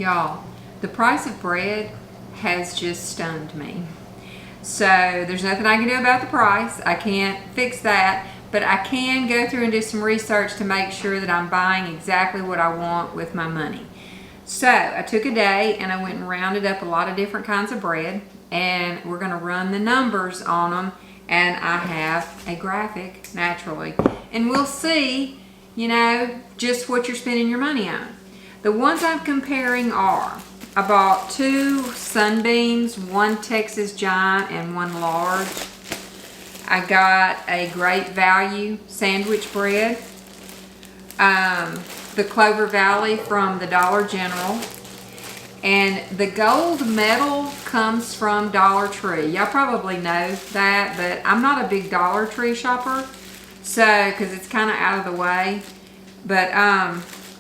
Y'all, the price of bread has just stunned me. So there's nothing I can do about the price. I can't fix that, but I can go through and do some research to make sure that I'm buying exactly what I want with my money. So I took a day and I went and rounded up a lot of different kinds of bread, and we're going to run the numbers on them, and I have a graphic naturally, and we'll see, just what you're spending your money on. The ones I'm comparing are, I bought 2 Sunbeams, 1 Texas Giant, and 1 large. I got a Great Value sandwich bread, the Clover Valley from the Dollar General, and the gold medal comes from Dollar Tree. Y'all probably know that, but I'm not a big Dollar Tree shopper, so because it's kind of out of the way. But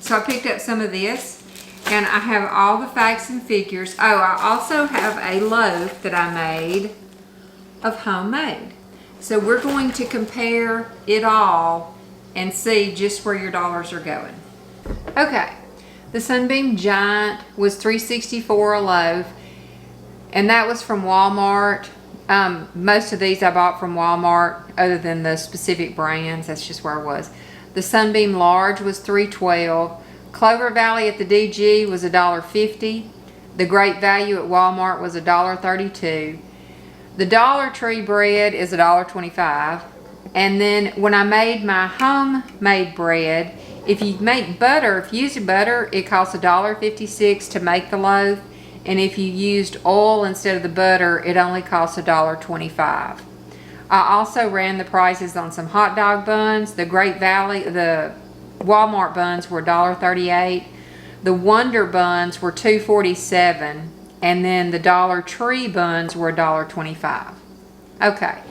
so I picked up some of this, and I have all the facts and figures. Oh, I also have a loaf that I made of homemade. So we're going to compare it all and see just where your dollars are going. Okay, the Sunbeam Giant was $3.64 a loaf, and that was from Walmart. Most of these I bought from Walmart, other than the specific brands. That's just where I was. The Sunbeam Large was $3.12. Clover Valley at the DG was $1.50. The Great Value at Walmart was $1.32. The Dollar Tree bread is $1.25. And then when I made my homemade bread, if you make butter, if you use butter, it costs $1.56 to make the loaf. And if you used oil instead of the butter, it only costs $1.25. I also ran the prices on some hot dog buns. The Great Valley, the Walmart buns were $1.38. The Wonder buns were $2.47. And then the Dollar Tree buns were $1.25. Okay.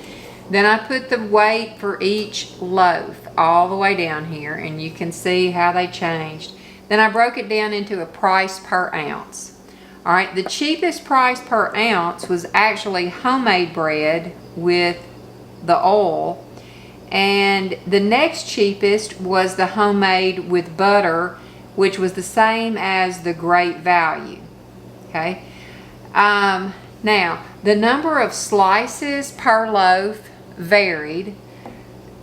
Then I put the weight for each loaf all the way down here, and you can see how they changed. Then I broke it down into a price per ounce. All right, the cheapest price per ounce was actually homemade bread with the oil, and the next cheapest was the homemade with butter, which was the same as the Great Value. Okay, now the number of slices per loaf varied.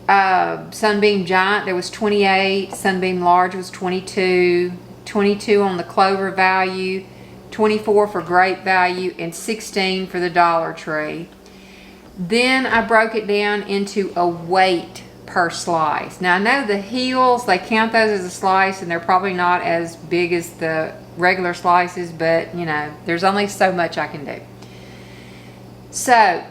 Sunbeam Giant, there was 28. Sunbeam Large was 22. 22 on the Clover Value, 24 for Great Value, and 16 for the Dollar Tree. Then I broke it down into a weight per slice. Now I know the Heels, they count those as a slice, and they're probably not as big as the regular slices, but there's only so much I can do. So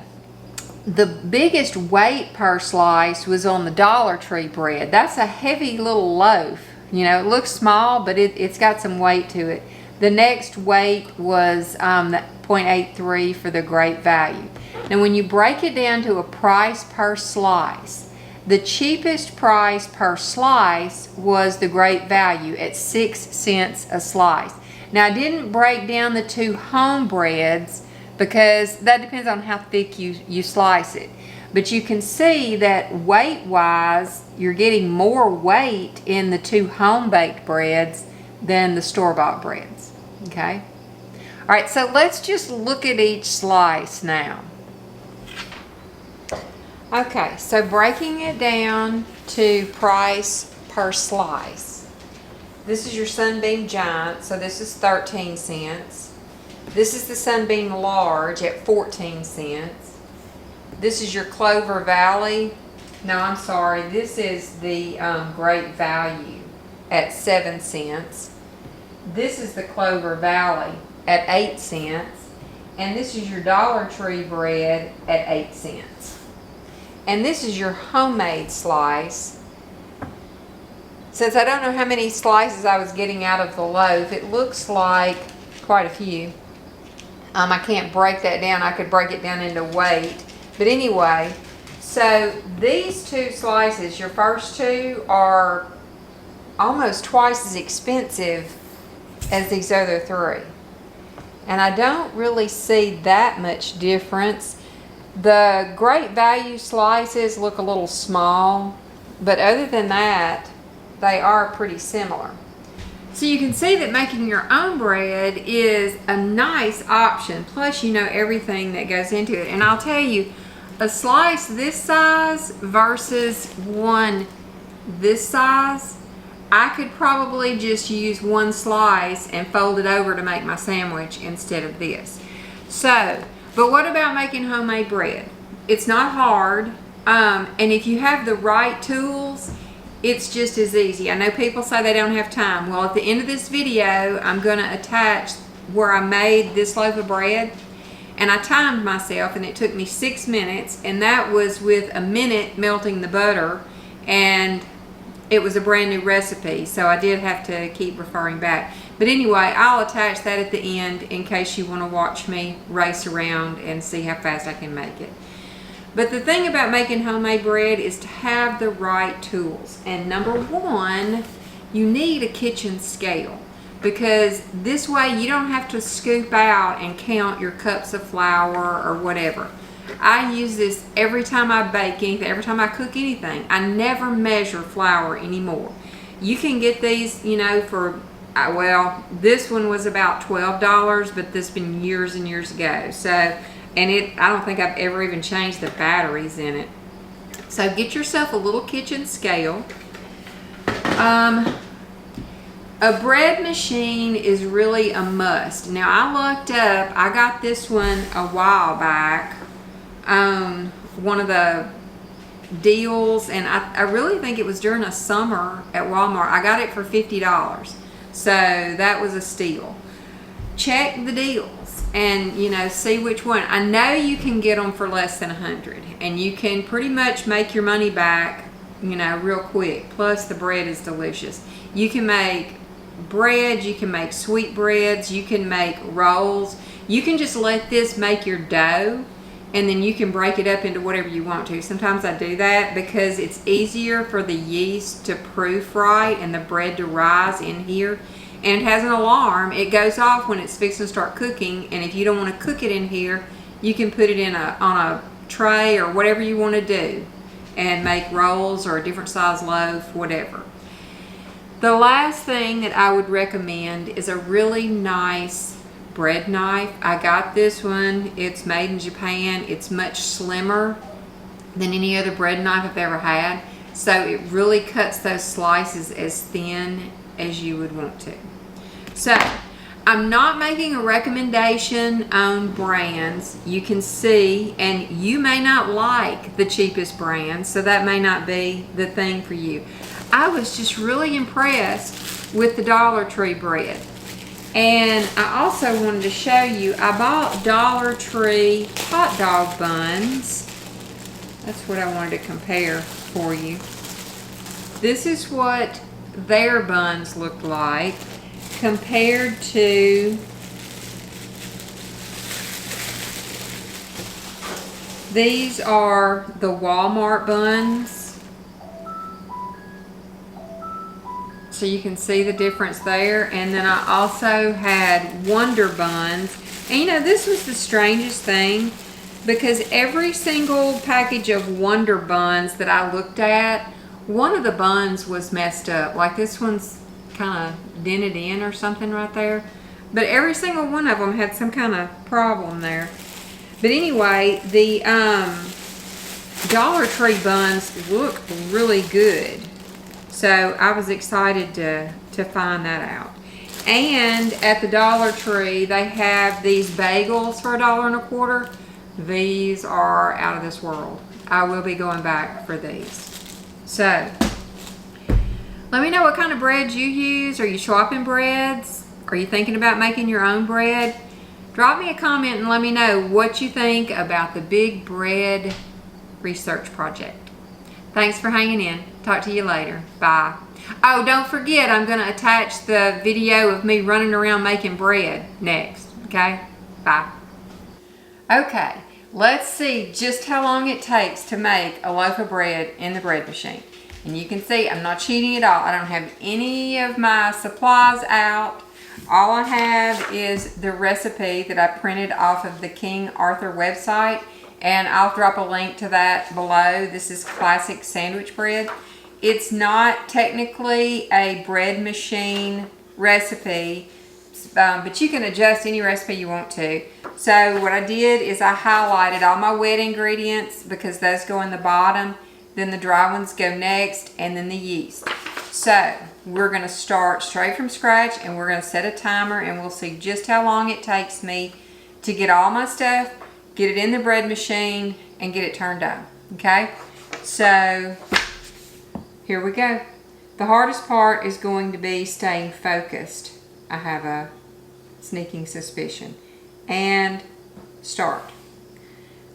the biggest weight per slice was on the Dollar Tree bread. That's a heavy little loaf. It looks small, but it's got some weight to it. The next weight was 0.83 for the Great Value. Now when you break it down to a price per slice, the cheapest price per slice was the Great Value at 6 cents a slice. Now I didn't break down the 2 home breads because that depends on how thick you slice it. But you can see that weight-wise, you're getting more weight in the 2 home-baked breads than the store-bought breads. Okay? All right, so let's just look at each slice now. Okay, so breaking it down to price per slice. This is your Sunbeam Giant, so this is 13 cents. This is the Sunbeam Large at 14 cents. This is your Clover Valley. No, I'm sorry. This is the Great Value at 7 cents. This is the Clover Valley at 8 cents. And this is your Dollar Tree bread at 8 cents. And this is your homemade slice. Since I don't know how many slices I was getting out of the loaf, it looks like quite a few. I can't break that down. I could break it down into weight. But anyway, so these 2 slices, your first 2, are almost twice as expensive as these other 3. And I don't really see that much difference. The Great Value slices look a little small, but other than that, they are pretty similar. So you can see that making your own bread is a nice option. Plus, you know everything that goes into it. And I'll tell you, a slice this size versus one this size, I could probably just use one slice and fold it over to make my sandwich instead of this. So, but what about making homemade bread? It's not hard, and if you have the right tools, it's just as easy. I know people say they don't have time. Well, at the end of this video, I'm going to attach where I made this loaf of bread, and I timed myself, and it took me 6 minutes, and that was with a minute melting the butter, and it was a brand new recipe, so I did have to keep referring back. But anyway, I'll attach that at the end in case you want to watch me race around and see how fast I can make it. But the thing about making homemade bread is to have the right tools. And number one, you need a kitchen scale, because this way you don't have to scoop out and count your cups of flour or whatever. I use this every time I bake anything, every time I cook anything. I never measure flour anymore. You can get these, you know, for, well, this one was about $12, but this has been years and years ago. So, and I don't think I've ever even changed the batteries in it. So get yourself a little kitchen scale. A bread machine is really a must. Now I looked up, I got this one a while back, one of the deals, and I really think it was during a summer at Walmart. I got it for $50, so that was a steal. Check the deals and, you know, see which one. I know you can get them for less than $100, and you can pretty much make your money back, you know, real quick. Plus the bread is delicious. You can make bread, you can make sweetbreads, you can make rolls. You can just let this make your dough, and then you can break it up into whatever you want to. Sometimes I do that because it's easier for the yeast to proof right and the bread to rise in here. And it has an alarm. It goes off when it's fixing to start cooking, and if you don't want to cook it in here, you can put it in on a tray or whatever you want to do and make rolls or a different size loaf, whatever. The last thing that I would recommend is a really nice bread knife. I got this one. It's made in Japan. It's much slimmer than any other bread knife I've ever had. So it really cuts those slices as thin as you would want to. So I'm not making a recommendation on brands. You can see, and you may not like the cheapest brand, so that may not be the thing for you. I was just really impressed with the Dollar Tree bread. And I also wanted to show you, I bought Dollar Tree hot dog buns. That's what I wanted to compare for you. This is what their buns look like compared to these are the Walmart buns. So you can see the difference there. And then I also had Wonder Buns. And you know, this was the strangest thing, because every single package of Wonder Buns that I looked at, one of the buns was messed up. Like this one's kind of dented in or something right there. But every single one of them had some kind of problem there. But anyway, the Dollar Tree buns look really good. So I was excited to find that out. And at the Dollar Tree, they have these bagels for $1.25. These are out of this world. I will be going back for these. So, let me know what kind of bread you use. Are you swapping breads? Are you thinking about making your own bread? Drop me a comment and let me know what you think about the Big Bread Research Project. Thanks for hanging in. Talk to you later. Bye. Oh, don't forget, I'm going to attach the video of me running around making bread next. Okay? Bye. Okay, let's see just how long it takes to make a loaf of bread in the bread machine. And you can see I'm not cheating at all. I don't have any of my supplies out. All I have is the recipe that I printed off of the King Arthur website. And I'll drop a link to that below. This is classic sandwich bread. It's not technically a bread machine recipe, but you can adjust any recipe you want to. So what I did is I highlighted all my wet ingredients because those go in the bottom, then the dry ones go next, and then the yeast. So we're going to start straight from scratch, and we're going to set a timer, and we'll see just how long it takes me to get all my stuff, get it in the bread machine, and get it turned on. Okay, so here we go. The hardest part is going to be staying focused. I have a sneaking suspicion. And start.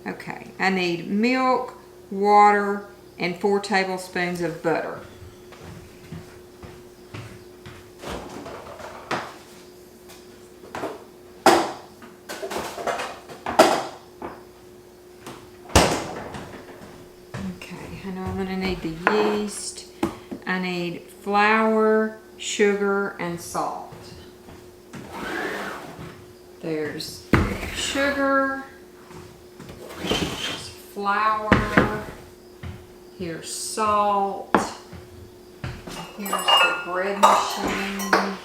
Okay, I need milk, water, and 4 tablespoons of butter. Okay, I know I'm gonna need the yeast. I need flour, sugar, and salt. There's sugar, there's flour, here's salt, here's the bread machine.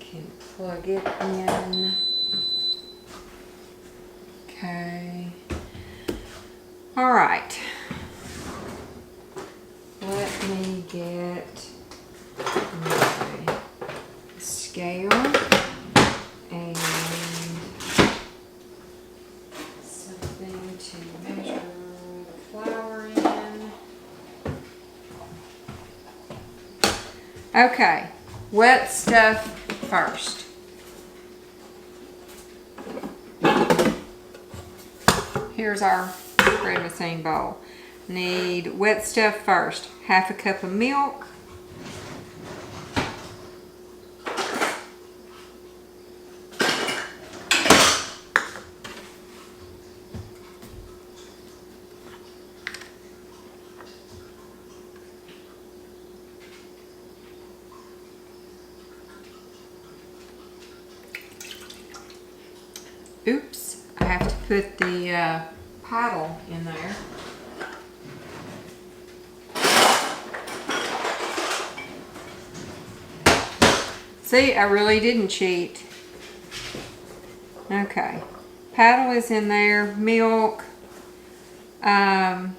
Can plug it in. Okay. All right. Let me get my scale and something to measure the flour in. Okay, wet stuff first. Here's our bread machine bowl. Need wet stuff first. 1/2 cup of milk. Oops, I have to put the paddle in there. See, I really didn't cheat. Okay, paddle is in there, milk, 1/2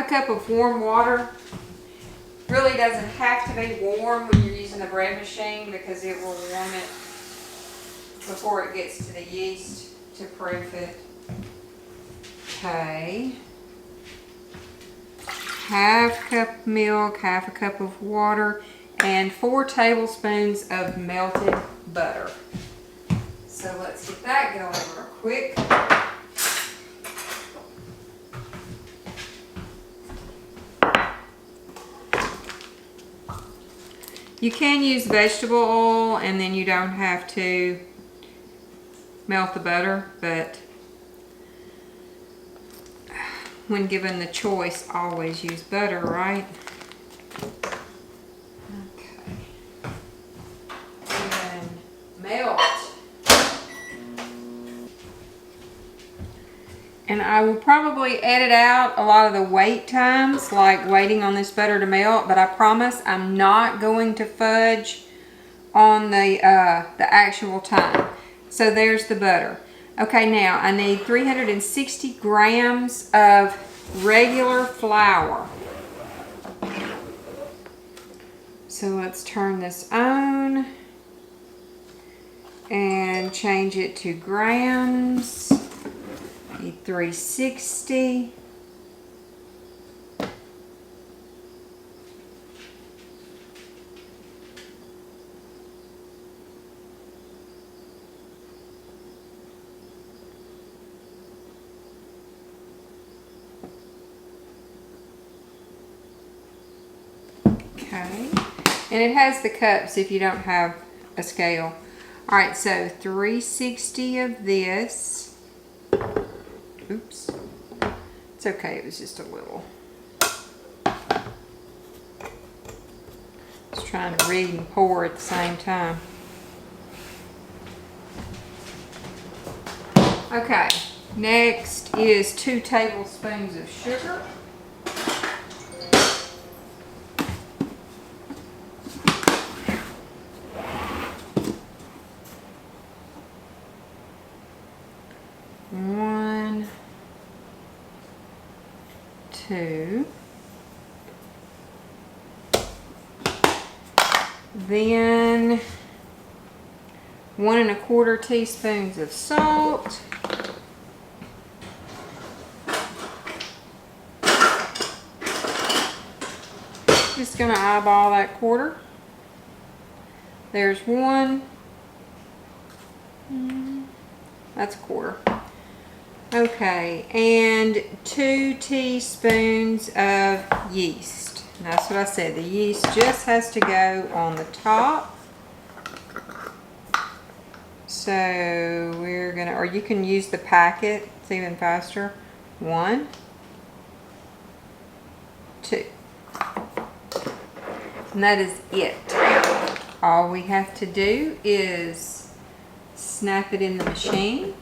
cup of warm water. Really doesn't have to be warm when you're using the bread machine because it will warm it before it gets to the yeast to proof it. Okay. 1/2 cup milk, 1/2 cup of water, and 4 tablespoons of melted butter. So let's get that going real quick. You can use vegetable oil and then you don't have to melt the butter, but when given the choice, always use butter, right? Okay. And melt. And I will probably edit out a lot of the wait times, like waiting on this butter to melt, but I promise I'm not going to fudge on the actual time. So there's the butter. Okay, now I need 360 grams of regular flour. So let's turn this on and change it to grams. Need 360. Okay, and it has the cups if you don't have a scale. All right, so 360 of this. Oops, it's okay, it was just a little. Just trying to read and pour at the same time. Okay, next is 2 tablespoons of sugar. 2. Then 1 1/4 teaspoons of salt. Just gonna eyeball that quarter. There's 1. That's a quarter. Okay, and 2 teaspoons of yeast. That's what I said. The yeast just has to go on the top. So we're gonna, or you can use the packet. It's even faster. 1, 2. And that is it. All we have to do is snap it in the machine.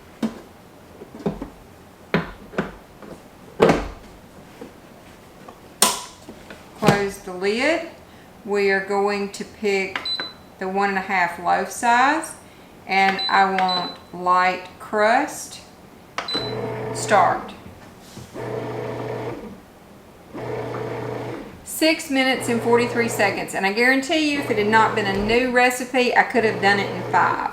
Close the lid. We are going to pick the 1 1/2 loaf size, and I want light crust. Start. 6 minutes and 43 seconds, and I guarantee you if it had not been a new recipe, I could have done it in 5.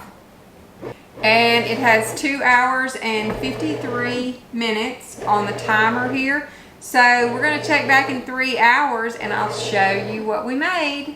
And it has 2 hours and 53 minutes on the timer here. So we're going to check back in 3 hours and I'll show you what we made.